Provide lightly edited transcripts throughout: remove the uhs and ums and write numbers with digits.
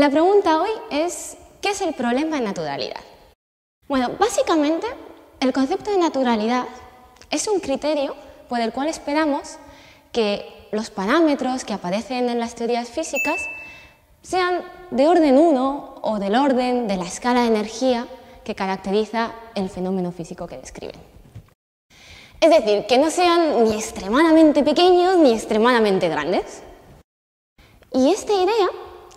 La pregunta hoy es, ¿qué es el problema de naturalidad? Bueno, básicamente, el concepto de naturalidad es un criterio por el cual esperamos que los parámetros que aparecen en las teorías físicas sean de orden 1 o del orden de la escala de energía que caracteriza el fenómeno físico que describen. Es decir, que no sean ni extremadamente pequeños ni extremadamente grandes. Y esta idea,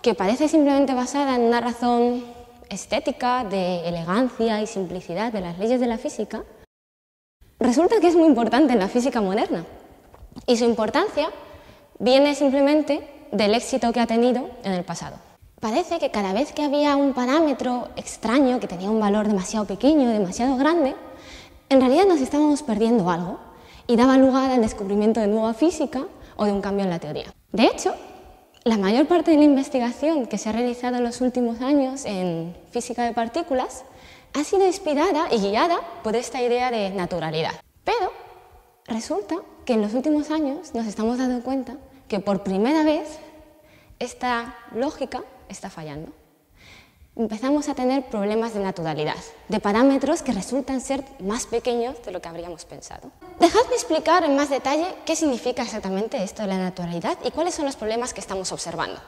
que parece simplemente basada en una razón estética, de elegancia y simplicidad de las leyes de la física, resulta que es muy importante en la física moderna. Y su importancia viene simplemente del éxito que ha tenido en el pasado. Parece que cada vez que había un parámetro extraño que tenía un valor demasiado pequeño, demasiado grande, en realidad nos estábamos perdiendo algo y daba lugar al descubrimiento de nueva física o de un cambio en la teoría. De hecho, la mayor parte de la investigación que se ha realizado en los últimos años en física de partículas ha sido inspirada y guiada por esta idea de naturalidad. Pero resulta que en los últimos años nos estamos dando cuenta que por primera vez esta lógica está fallando. Empezamos a tener problemas de naturalidad, de parámetros que resultan ser más pequeños de lo que habríamos pensado. Dejadme explicar en más detalle qué significa exactamente esto de la naturalidad y cuáles son los problemas que estamos observando.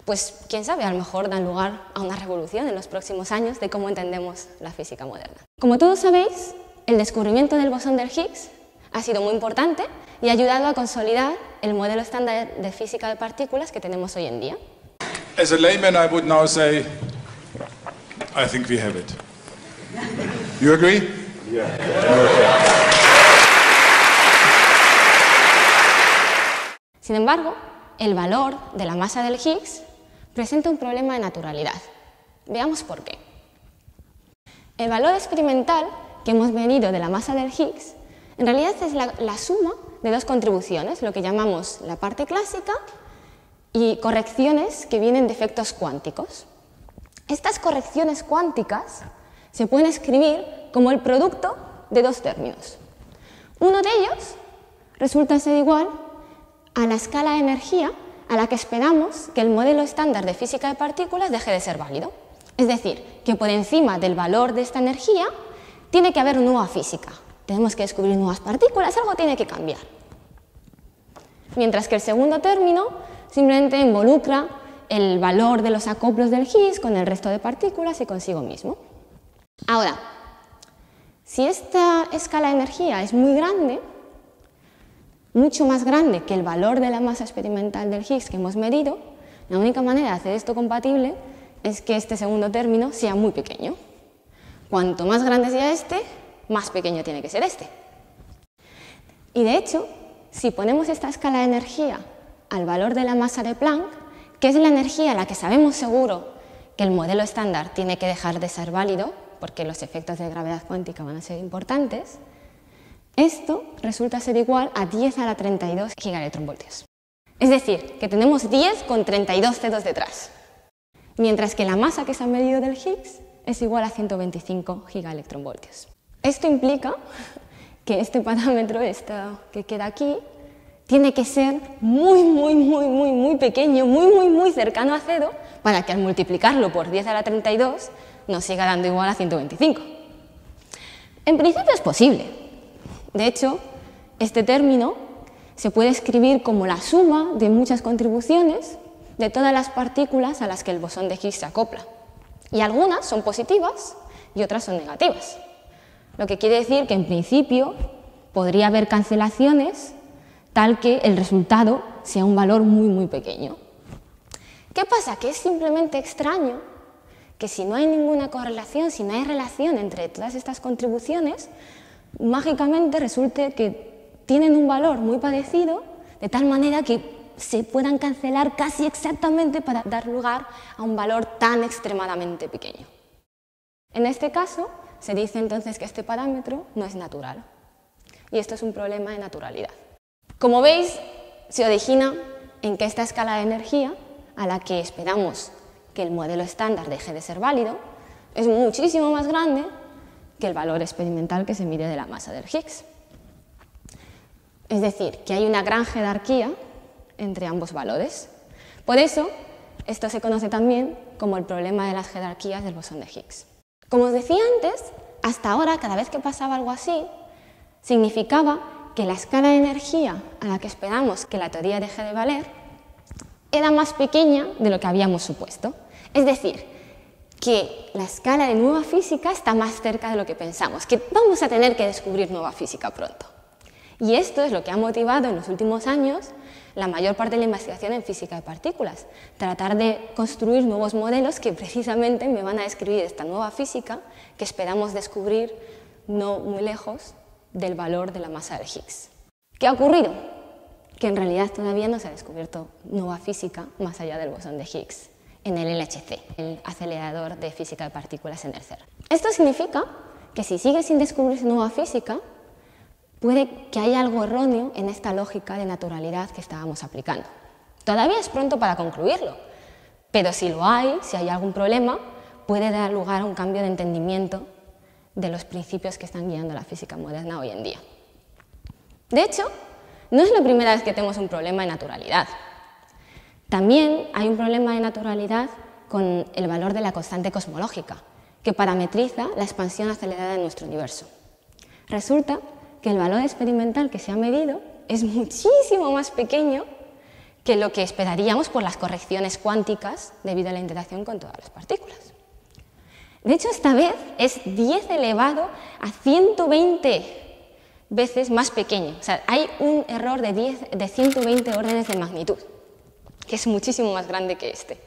Pues, quién sabe, a lo mejor dan lugar a una revolución en los próximos años de cómo entendemos la física moderna. Como todos sabéis, el descubrimiento del bosón del Higgs ha sido muy importante y ha ayudado a consolidar el modelo estándar de física de partículas que tenemos hoy en día. As a layman, I would now say, I think we have it. You agree? Yeah. Sin embargo, el valor de la masa del Higgs presenta un problema de naturalidad. Veamos por qué. El valor experimental que hemos medido de la masa del Higgs en realidad es la suma de dos contribuciones, lo que llamamos la parte clásica y correcciones que vienen de efectos cuánticos. Estas correcciones cuánticas se pueden escribir como el producto de dos términos. Uno de ellos resulta ser igual a la escala de energía a la que esperamos que el modelo estándar de física de partículas deje de ser válido. Es decir, que por encima del valor de esta energía tiene que haber nueva física. Tenemos que descubrir nuevas partículas, algo tiene que cambiar. Mientras que el segundo término simplemente involucra el valor de los acoplos del Higgs con el resto de partículas y consigo mismo. Ahora, si esta escala de energía es muy grande, mucho más grande que el valor de la masa experimental del Higgs que hemos medido, la única manera de hacer esto compatible es que este segundo término sea muy pequeño. Cuanto más grande sea este, más pequeño tiene que ser este. Y de hecho, si ponemos esta escala de energía al valor de la masa de Planck, que es la energía a la que sabemos seguro que el modelo estándar tiene que dejar de ser válido, porque los efectos de gravedad cuántica van a ser importantes, esto resulta ser igual a 10 a la 32 gigaelectronvoltios. Es decir, que tenemos 10 con 32 ceros detrás, mientras que la masa que se ha medido del Higgs es igual a 125 gigaelectronvoltios. Esto implica que este parámetro, que queda aquí, tiene que ser muy pequeño, muy cercano a cero, para que al multiplicarlo por 10 a la 32 nos siga dando igual a 125. En principio es posible. De hecho, este término se puede escribir como la suma de muchas contribuciones de todas las partículas a las que el bosón de Higgs se acopla. Y algunas son positivas y otras son negativas. Lo que quiere decir que en principio podría haber cancelaciones tal que el resultado sea un valor muy pequeño. ¿Qué pasa? Que es simplemente extraño que si no hay ninguna correlación, si no hay relación entre todas estas contribuciones, mágicamente resulte que tienen un valor muy parecido, de tal manera que se puedan cancelar casi exactamente para dar lugar a un valor tan extremadamente pequeño. En este caso, se dice entonces que este parámetro no es natural. Y esto es un problema de naturalidad. Como veis, se origina en que esta escala de energía, a la que esperamos que el modelo estándar deje de ser válido, es muchísimo más grande que el valor experimental que se mide de la masa del Higgs. Es decir, que hay una gran jerarquía entre ambos valores. Por eso, Esto se conoce también como el problema de las jerarquías del bosón de Higgs. Como os decía antes, hasta ahora, cada vez que pasaba algo así, significaba que la escala de energía a la que esperamos que la teoría deje de valer era más pequeña de lo que habíamos supuesto. Es decir, que la escala de nueva física está más cerca de lo que pensamos, que vamos a tener que descubrir nueva física pronto. Y esto es lo que ha motivado en los últimos años la mayor parte de la investigación en física de partículas, tratar de construir nuevos modelos que precisamente me van a describir esta nueva física que esperamos descubrir no muy lejos del valor de la masa de Higgs. ¿Qué ha ocurrido? Que en realidad todavía no se ha descubierto nueva física más allá del bosón de Higgs en el LHC, el acelerador de física de partículas en el CERN. Esto significa que si sigue sin descubrirse nueva física, puede que haya algo erróneo en esta lógica de naturalidad que estábamos aplicando. Todavía es pronto para concluirlo, pero si lo hay, si hay algún problema, puede dar lugar a un cambio de entendimiento de los principios que están guiando la física moderna hoy en día. De hecho, no es la primera vez que tenemos un problema de naturalidad. También hay un problema de naturalidad con el valor de la constante cosmológica, que parametriza la expansión acelerada de nuestro universo. Resulta que el valor experimental que se ha medido es muchísimo más pequeño que lo que esperaríamos por las correcciones cuánticas debido a la interacción con todas las partículas. De hecho, esta vez es 10 elevado a 120 veces más pequeño. O sea, hay un error de 120 órdenes de magnitud, que es muchísimo más grande que este.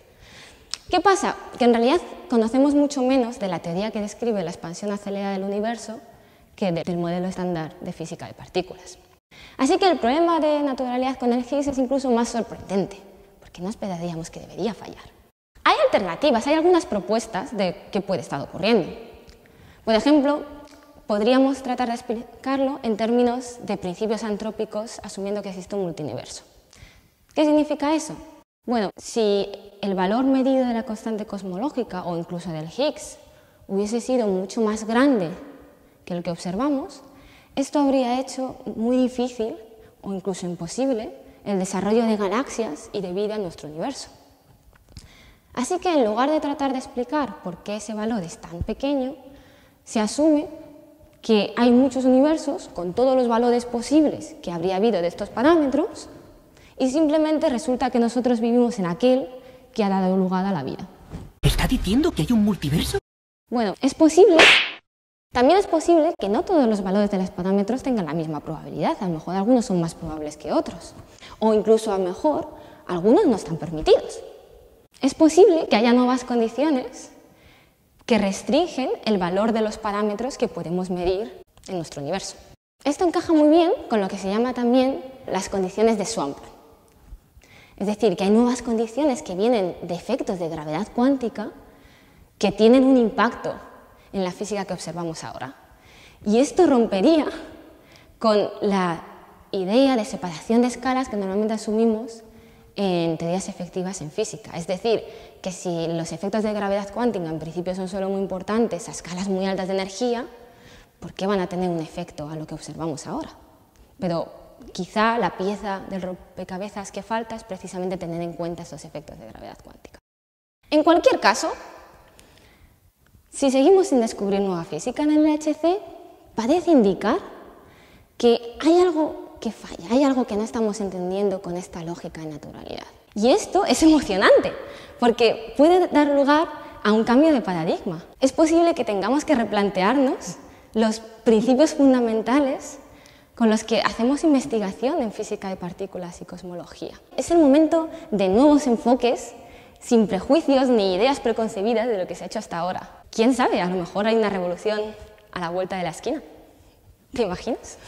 ¿Qué pasa? Que en realidad conocemos mucho menos de la teoría que describe la expansión acelerada del universo que del modelo estándar de física de partículas. Así que el problema de naturalidad con el Higgs es incluso más sorprendente, porque no esperaríamos que debería fallar. Hay alternativas, hay algunas propuestas de qué puede estar ocurriendo. Por ejemplo, podríamos tratar de explicarlo en términos de principios antrópicos, asumiendo que existe un multiverso. ¿Qué significa eso? Bueno, si el valor medido de la constante cosmológica o incluso del Higgs hubiese sido mucho más grande que el que observamos, esto habría hecho muy difícil o incluso imposible el desarrollo de galaxias y de vida en nuestro universo. Así que en lugar de tratar de explicar por qué ese valor es tan pequeño, se asume que hay muchos universos con todos los valores posibles que habría habido de estos parámetros y simplemente resulta que nosotros vivimos en aquel que ha dado lugar a la vida. ¿Está diciendo que hay un multiverso? Bueno, es posible. También es posible que no todos los valores de los parámetros tengan la misma probabilidad. A lo mejor algunos son más probables que otros. O incluso a lo mejor algunos no están permitidos. Es posible que haya nuevas condiciones que restringen el valor de los parámetros que podemos medir en nuestro universo. Esto encaja muy bien con lo que se llama también las condiciones de Swampson. Es decir, que hay nuevas condiciones que vienen de efectos de gravedad cuántica que tienen un impacto en la física que observamos ahora. Y esto rompería con la idea de separación de escalas que normalmente asumimos en teorías efectivas en física. Es decir, que si los efectos de gravedad cuántica en principio son solo muy importantes a escalas muy altas de energía, ¿por qué van a tener un efecto a lo que observamos ahora? Pero quizá la pieza del rompecabezas que falta es precisamente tener en cuenta estos efectos de gravedad cuántica. En cualquier caso, si seguimos sin descubrir nueva física en el LHC, parece indicar que hay algo que falla, hay algo que no estamos entendiendo con esta lógica de naturalidad. Y esto es emocionante, porque puede dar lugar a un cambio de paradigma. Es posible que tengamos que replantearnos los principios fundamentales con los que hacemos investigación en física de partículas y cosmología. Es el momento de nuevos enfoques, sin prejuicios ni ideas preconcebidas de lo que se ha hecho hasta ahora. ¿Quién sabe? A lo mejor hay una revolución a la vuelta de la esquina. ¿Te imaginas?